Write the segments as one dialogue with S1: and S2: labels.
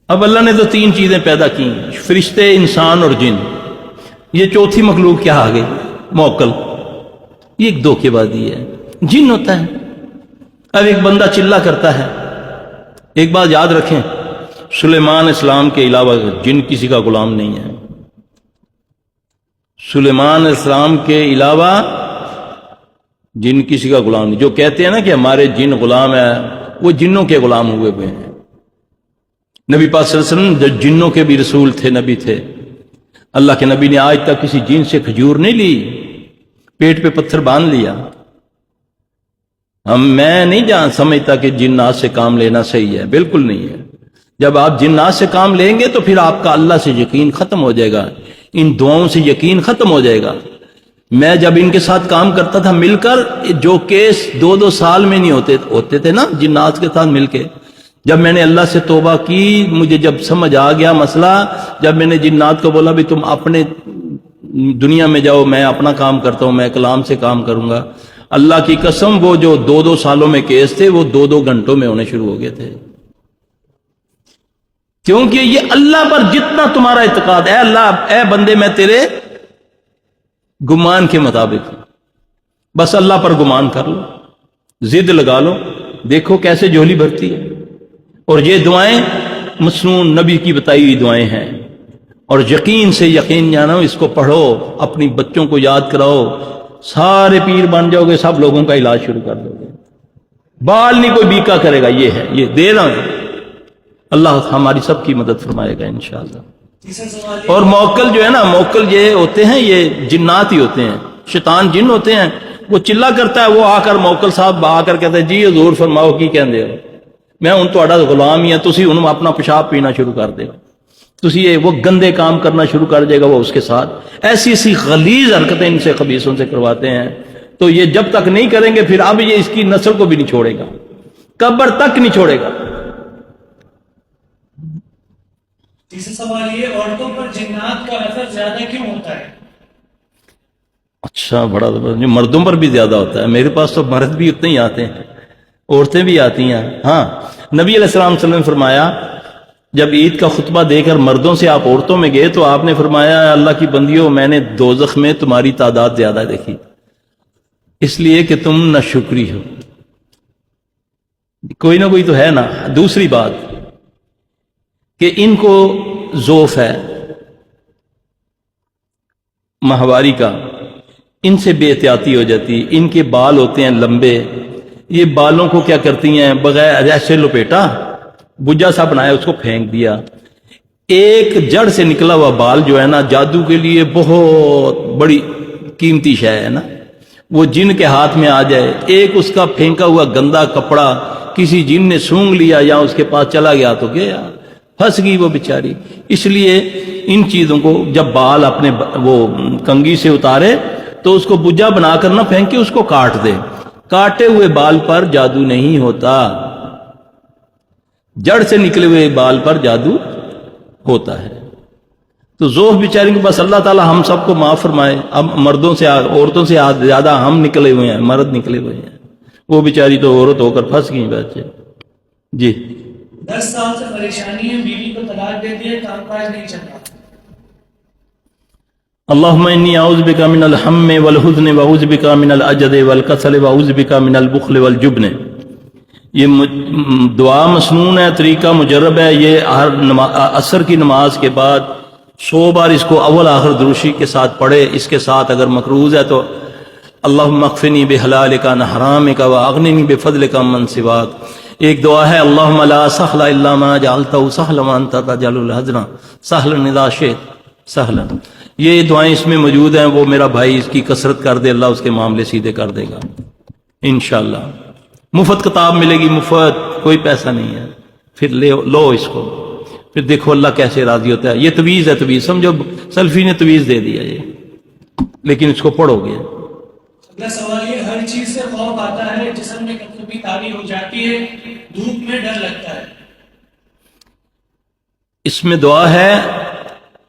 S1: اب اللہ نے تو تین چیزیں پیدا کی، فرشتے، انسان اور جن، یہ چوتھی مخلوق کیا آ گئی؟ موکل۔ یہ ایک دھوکے بازی ہے، جن ہوتا ہے۔ اب ایک بندہ چلا کرتا ہے، ایک بات یاد رکھیں، سلیمان اسلام کے علاوہ جن کسی کا غلام نہیں ہے۔ سلیمان اسلام کے علاوہ جن کسی کا غلام نہیں۔ جو کہتے ہیں نا کہ ہمارے جن غلام ہیں، وہ جنوں کے غلام ہوئے ہیں۔ نبی پاک صلی اللہ علیہ وسلم جو جنوں کے بھی رسول تھے، نبی تھے، اللہ کے نبی نے آج تک کسی جن سے کھجور نہیں لی، پیٹ پہ پتھر باندھ لیا۔ میں نہیں سمجھتا کہ جنات سے کام لینا صحیح ہے، بالکل نہیں ہے۔ جب آپ جنات سے کام لیں گے تو پھر آپ کا اللہ سے یقین ختم ہو جائے گا، ان دعاؤں سے یقین ختم ہو جائے گا۔ میں جب ان کے ساتھ کام کرتا تھا مل کر، جو کیس 2 سال میں نہیں ہوتے تھے نا جنات کے ساتھ مل کے، جب میں نے اللہ سے توبہ کی، مجھے جب سمجھ آ گیا مسئلہ، جب میں نے جنات کو بولا بھی تم اپنے دنیا میں جاؤ، میں اپنا کام کرتا ہوں، میں کلام سے کام کروں گا، اللہ کی قسم وہ جو 2 سالوں میں کیس تھے وہ 2 گھنٹوں میں ہونے شروع ہو گئے تھے۔ کیونکہ یہ اللہ پر جتنا تمہارا اعتقاد ہے، اللہ اے بندے میں تیرے گمان کے مطابق ہوں، بس اللہ پر گمان کر لو، ضد لگا لو، دیکھو کیسے جھولی بھرتی ہے۔ اور یہ دعائیں مسنون نبی کی بتائی ہوئی دعائیں ہیں، اور یقین سے یقین جانو، اس کو پڑھو، اپنی بچوں کو یاد کراؤ، سارے پیر بن جاؤ گے، سب لوگوں کا علاج شروع کر دو گے، بال نہیں کوئی بیکا کرے گا۔ یہ ہے، یہ دے رہا ہوں، اللہ ہماری سب کی مدد فرمائے گا انشاءاللہ۔ اور موکل جو ہے نا، موکل یہ ہوتے ہیں، یہ جنات ہی ہوتے ہیں، شیطان جن ہوتے ہیں۔ وہ چلا کرتا ہے، وہ آ کر موکل صاحب آ کر کہتے ہیں جی حضور فرماؤ کی کہندے ہو، میں ہوں تہاڈا غلام ہی ہاں، تسی ہن اپنا پیشاب پینا شروع کر دے، تسی یہ وہ گندے کام کرنا شروع کر دے گا وہ اس کے ساتھ، ایسی غلیظ حرکتیں ان سے خبیثوں سے کرواتے ہیں۔ تو یہ جب تک نہیں کریں گے پھر اب یہ اس کی نسل کو بھی نہیں چھوڑے گا، قبر تک نہیں چھوڑے گا۔
S2: تیسرا سوال یہ، عورتوں پر جنات کا اثر زیادہ کیوں ہوتا ہے؟
S1: اچھا، بڑا مردوں پر بھی زیادہ ہوتا ہے۔ میرے پاس تو مرد بھی اتنے ہی آتے ہیں، عورتیں بھی آتی ہیں۔ ہاں، نبی علیہ السلام صلی اللہ علیہ وسلم نے فرمایا، جب عید کا خطبہ دے کر مردوں سے آپ عورتوں میں گئے تو آپ نے فرمایا اللہ کی بندیوں، میں نے دوزخ میں تمہاری تعداد زیادہ دیکھی، اس لیے کہ تم نہ شکری ہو، کوئی نہ کوئی تو ہے نا۔ دوسری بات کہ ان کو ذوف ہے ماہواری کا، ان سے بے احتیاطی ہو جاتی، ان کے بال ہوتے ہیں لمبے، یہ بالوں کو کیا کرتی ہیں، بغیر ایسے لپیٹا، بجا سا بنایا، اس کو پھینک دیا۔ ایک جڑ سے نکلا ہوا بال جو ہے نا، جادو کے لیے بہت بڑی قیمتی شے ہے نا، وہ جن کے ہاتھ میں آ جائے، ایک اس کا پھینکا ہوا گندا کپڑا کسی جن نے سونگ لیا یا اس کے پاس چلا گیا تو گیا، پھنس گئی وہ بیچاری۔ اس لیے ان چیزوں کو جب بال اپنے وہ کنگھی سے اتارے تو اس کو بجا بنا کر نہ پھینکے، اس کو کاٹ دے۔ کاٹے ہوئے بال پر جادو نہیں ہوتا، جڑ سے نکلے ہوئے بال پر جادو ہوتا ہے۔ تو ذوف بیچاری کو بس اللہ تعالی ہم سب کو معاف فرمائے۔ اب مردوں سے عورتوں سے زیادہ ہم نکلے ہوئے ہیں، مرد نکلے ہوئے ہیں، وہ بیچاری تو عورت ہو کر پھنس گئی بچے۔ جی
S2: 10 سال سے پریشانی ہے، بیوی کو طلاق دے دیا، کام کاج نہیں چل رہا۔
S1: اللہم انی اعوذ بک من الہم والحزن واعوذ بک من العجز والکسل واعوذ بک من البخل والجبن۔ یہ دعا مسنون ہے، طریقہ مجرب ہے، یہ ہر عصر کی نماز کے بعد 100 بار اس کو اول آخر دروشی کے ساتھ پڑھے۔ اس کے ساتھ اگر مقروض ہے تو اللہم اکفنی بحلالک عن حرامک واغننی بفضلک عمن سواک۔ ایک دعا ہے اللہم لا سہل الا ما جعلتہ سہلا وانت تجعل الحزن سہلا اذا شئت سہلا۔ یہ دعائیں اس میں موجود ہیں، وہ میرا بھائی اس کی کثرت کر دے، اللہ اس کے معاملے سیدھے کر دے گا انشاءاللہ۔ مفت کتاب ملے گی، مفت، کوئی پیسہ نہیں ہے، پھر لو اس کو، پھر دیکھو اللہ کیسے راضی ہوتا ہے۔ یہ تویز ہے، تویز سمجھو سلفی نے تویز دے دیا یہ، لیکن اس کو پڑھو گے۔
S2: اگلا سوال یہ، ہر چیز سے خوف آتا ہے، جسم میں کبھی تاری ہو جاتی ہے، دھوپ میں ڈر لگتا ہے۔
S1: اس میں دعا ہے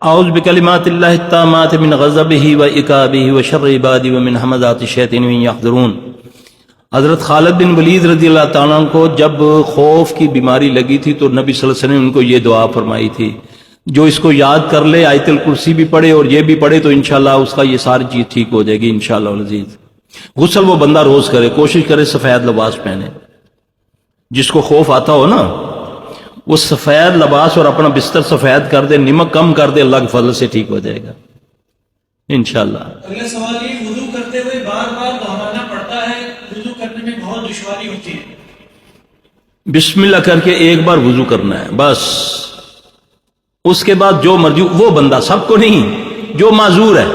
S1: اعوذ بکلمات اللہ التامات من غضبہ و عقابہ و شر عبادہ و من ہمزات الشیاطین ان یحضرون۔ حضرت خالد بن ولید رضی اللہ تعالیٰ عنہ کو جب خوف کی بیماری لگی تھی تو نبی صلی اللہ علیہ وسلم نے ان کو یہ دعا فرمائی تھی، جو اس کو یاد کر لے، آیت الکرسی بھی پڑھے اور یہ بھی پڑھے، تو انشاءاللہ اس کا یہ ساری چیز ٹھیک ہو جائے گی انشاءاللہ العزیز۔ غسل وہ بندہ روز کرے، کوشش کرے سفید لباس پہنے، جس کو خوف آتا ہو نا وہ سفید لباس اور اپنا بستر سفید کر دے، نمک کم کر دے، اللہ کے فضل سے ٹھیک ہو جائے گا انشاءاللہ۔
S2: اگلا سوال یہ، وضو کرتے ہوئے بار بار دہرانا پڑتا ہے، وضو کرنے میں بہت دشواری ہوتی ہے۔
S1: بسم اللہ کر کے ایک بار وضو کرنا ہے بس، اس کے بعد جو مرضی، وہ بندہ، سب کو نہیں، جو معذور ہے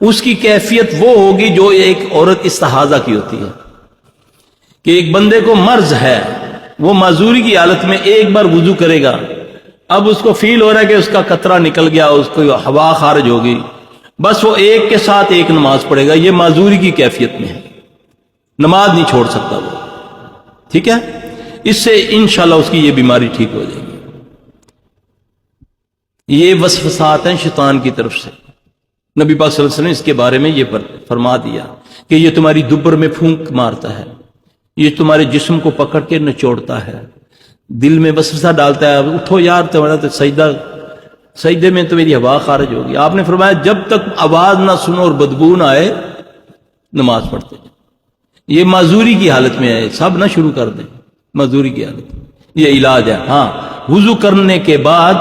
S1: اس کی کیفیت وہ ہوگی جو ایک عورت استحاضہ کی ہوتی ہے، کہ ایک بندے کو مرض ہے، وہ معذوری کی حالت میں ایک بار وضو کرے گا، اب اس کو فیل ہو رہا ہے کہ اس کا قطرہ نکل گیا، اس کو ہوا خارج ہوگی، بس وہ ایک کے ساتھ ایک نماز پڑھے گا، یہ معذوری کی کیفیت میں ہے، نماز نہیں چھوڑ سکتا وہ، ٹھیک ہے؟ اس سے انشاءاللہ اس کی یہ بیماری ٹھیک ہو جائے گی۔ یہ وسوسات ہیں شیطان کی طرف سے، نبی پاک صلی اللہ علیہ وسلم نے اس کے بارے میں یہ فرما دیا کہ یہ تمہاری دبر میں پھونک مارتا ہے، یہ تمہارے جسم کو پکڑ کے نچوڑتا ہے، دل میں وسوسہ ڈالتا ہے، اٹھو یار تمہارا تو سجدے میں تو میری ہوا خارج ہوگی۔ آپ نے فرمایا جب تک آواز نہ سنو اور بدبو نہ آئے نماز پڑھتے ہیں۔ یہ معذوری کی حالت میں ہے، سب نہ شروع کر دیں معذوری کی حالت میں، یہ علاج ہے۔ ہاں، وضو کرنے کے بعد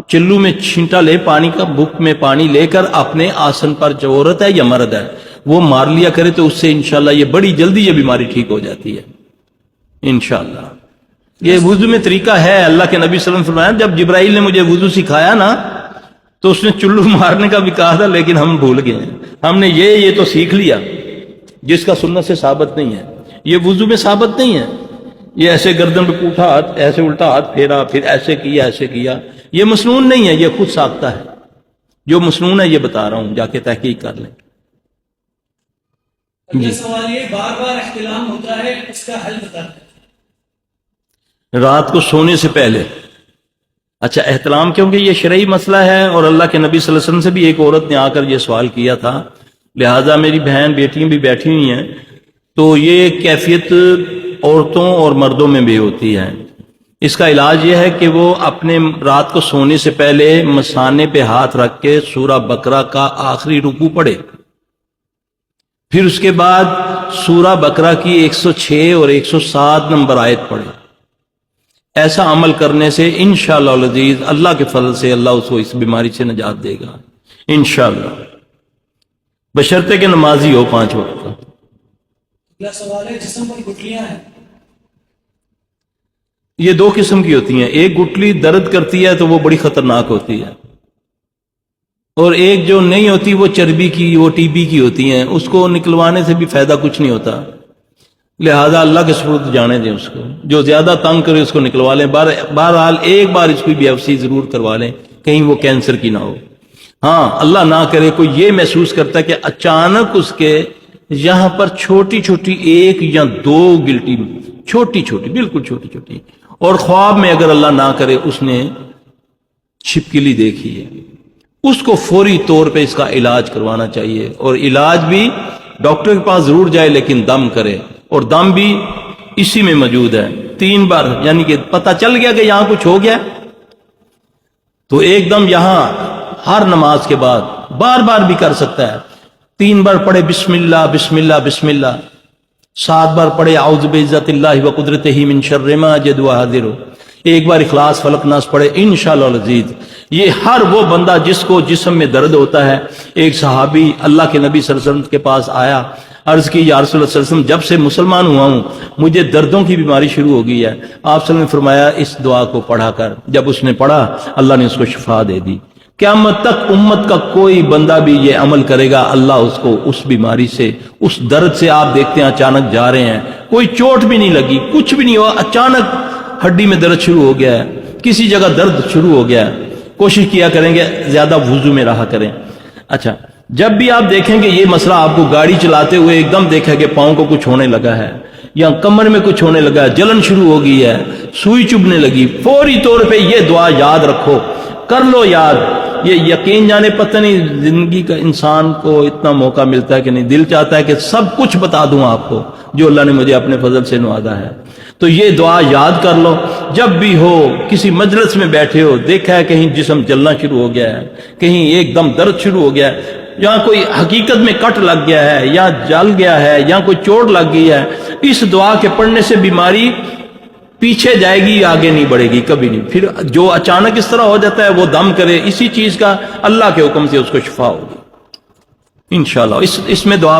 S1: چلو میں چھینٹا لے پانی کا، بک میں پانی لے کر اپنے آسن پر، جو عورت ہے یا مرد ہے وہ مار لیا کرے، تو اس سے انشاءاللہ یہ بڑی جلدی یہ بیماری ٹھیک ہو جاتی ہے انشاءاللہ۔ یہ وضو میں طریقہ ہے، اللہ کے نبی صلی اللہ علیہ وسلم فرمایا جب جبرائیل نے مجھے وضو سکھایا نا تو اس نے چلو مارنے کا بھی کہا تھا، لیکن ہم بھول گئے ہیں، ہم نے یہ تو سیکھ لیا جس کا سنت سے ثابت نہیں ہے، یہ وضو میں ثابت نہیں ہے۔ یہ ایسے گردن پہ پوٹھا ہاتھ، ایسے الٹا ہاتھ پھیرا، پھر ایسے کیا، یہ مسنون نہیں ہے، یہ خود ساختہ ہے۔ جو مسنون ہے یہ بتا رہا ہوں، جا کے تحقیق کر لیں۔
S2: اگلا سوال یہ، بار بار احتلام ہوتا ہے، اس کا حل بتا دیں۔
S1: رات کو سونے سے پہلے، اچھا احتلام، کیونکہ یہ شرعی مسئلہ ہے اور اللہ کے نبی صلی اللہ علیہ وسلم سے بھی ایک عورت نے آ کر یہ سوال کیا تھا، لہٰذا میری بہن بیٹیاں بھی بیٹھی ہوئی ہیں، تو یہ کیفیت عورتوں اور مردوں میں بھی ہوتی ہے۔ اس کا علاج یہ ہے کہ وہ اپنے رات کو سونے سے پہلے مثانے پہ ہاتھ رکھ کے سورہ بقرہ کا آخری رکوع پڑھے، پھر اس کے بعد سورہ بقرہ کی 106 اور 107 نمبر آیت پڑھے۔ ایسا عمل کرنے سے انشاءاللہ العزیز اللہ کے فضل سے اللہ اس کو اس بیماری سے نجات دے گا انشاءاللہ، بشرطے کہ نمازی ہو 5 وقت کا۔
S2: اگلا سوال ہے، جسم پر گٹھلیاں ہیں،
S1: یہ 2 قسم کی ہوتی ہیں، ایک گٹلی درد کرتی ہے تو وہ بڑی خطرناک ہوتی ہے، اور ایک جو نہیں ہوتی وہ چربی کی، وہ ٹی بی کی ہوتی ہیں، اس کو نکلوانے سے بھی فائدہ کچھ نہیں ہوتا، لہذا اللہ کے سپرد جانے دیں اس کو، جو زیادہ تنگ کرے اس کو نکلوا لیں، بہرحال ایک بار اس کی بیوپسی ضرور کروا لیں، کہیں وہ کینسر کی نہ ہو۔ ہاں اللہ نہ کرے کوئی یہ محسوس کرتا ہے کہ اچانک اس کے یہاں پر چھوٹی چھوٹی 1 یا 2 گلٹی، چھوٹی چھوٹی، بالکل چھوٹی چھوٹی، اور خواب میں اگر اللہ نہ کرے اس نے چھپکلی دیکھی ہے، اس کو فوری طور پہ اس کا علاج کروانا چاہیے، اور علاج بھی ڈاکٹر کے پاس ضرور جائے لیکن دم کرے، اور دم بھی اسی میں موجود ہے 3 بار، یعنی کہ پتہ چل گیا کہ یہاں کچھ ہو گیا تو ایک دم یہاں ہر نماز کے بعد بار بار بھی کر سکتا ہے، 3 بار پڑھے بسم اللہ بسم اللہ بسم اللہ، 7 بار پڑھے اعوذ بعزت اللہ و قدرتہ من شر ما اجد واحذر، 1 بار اخلاص فلق ناس پڑھے انشاءاللہ العزیز۔ یہ ہر وہ بندہ جس کو جسم میں درد ہوتا ہے، ایک صحابی اللہ کے نبی صلی اللہ علیہ وسلم کے پاس آیا، عرض کی یا رسول اللہ صلی اللہ علیہ وسلم جب سے مسلمان ہوا ہوں مجھے دردوں کی بیماری شروع ہو گئی ہے، آپ صلی اللہ علیہ وسلم نے فرمایا اس دعا کو پڑھا کر، جب اس نے پڑھا اللہ نے اس کو شفا دے دی۔ قیامت تک امت کا کوئی بندہ بھی یہ عمل کرے گا، اللہ اس کو اس بیماری سے، اس درد سے، آپ دیکھتے ہیں اچانک جا رہے ہیں، کوئی چوٹ بھی نہیں لگی، کچھ بھی نہیں ہوا، اچانک ہڈی میں درد شروع ہو گیا ہے، کسی جگہ درد شروع ہو گیا ہے، کوشش کیا کریں گے زیادہ وضو میں رہا کریں۔ اچھا، جب بھی آپ دیکھیں کہ یہ مسئلہ آپ کو گاڑی چلاتے ہوئے ایک دم دیکھا کہ پاؤں کو کچھ ہونے لگا ہے یا کمر میں کچھ ہونے لگا ہے، جلن شروع ہو گئی ہے، سوئی چبھنے لگی، فوری طور پہ یہ دعا یاد رکھو، کر لو یاد، یہ یقین جانے پتہ نہیں زندگی کا انسان کو اتنا موقع ملتا ہے کہ نہیں، دل چاہتا ہے کہ سب کچھ بتا دوں آپ کو جو اللہ نے مجھے اپنے فضل سے نوازا ہے۔ تو یہ دعا یاد کر لو، جب بھی ہو کسی مجلس میں بیٹھے ہو، دیکھا ہے کہیں جسم جلنا شروع ہو گیا ہے، کہیں ایک دم درد شروع ہو گیا ہے، یا کوئی حقیقت میں کٹ لگ گیا ہے، یا جل گیا ہے، یا کوئی چوٹ لگ گئی ہے، اس دعا کے پڑھنے سے بیماری پیچھے جائے گی، آگے نہیں بڑھے گی کبھی نہیں۔ پھر جو اچانک اس طرح ہو جاتا ہے وہ دم کرے، اسی چیز کا اللہ کے حکم سے اس کو شفا ہوگی انشاءاللہ۔ اس میں دعا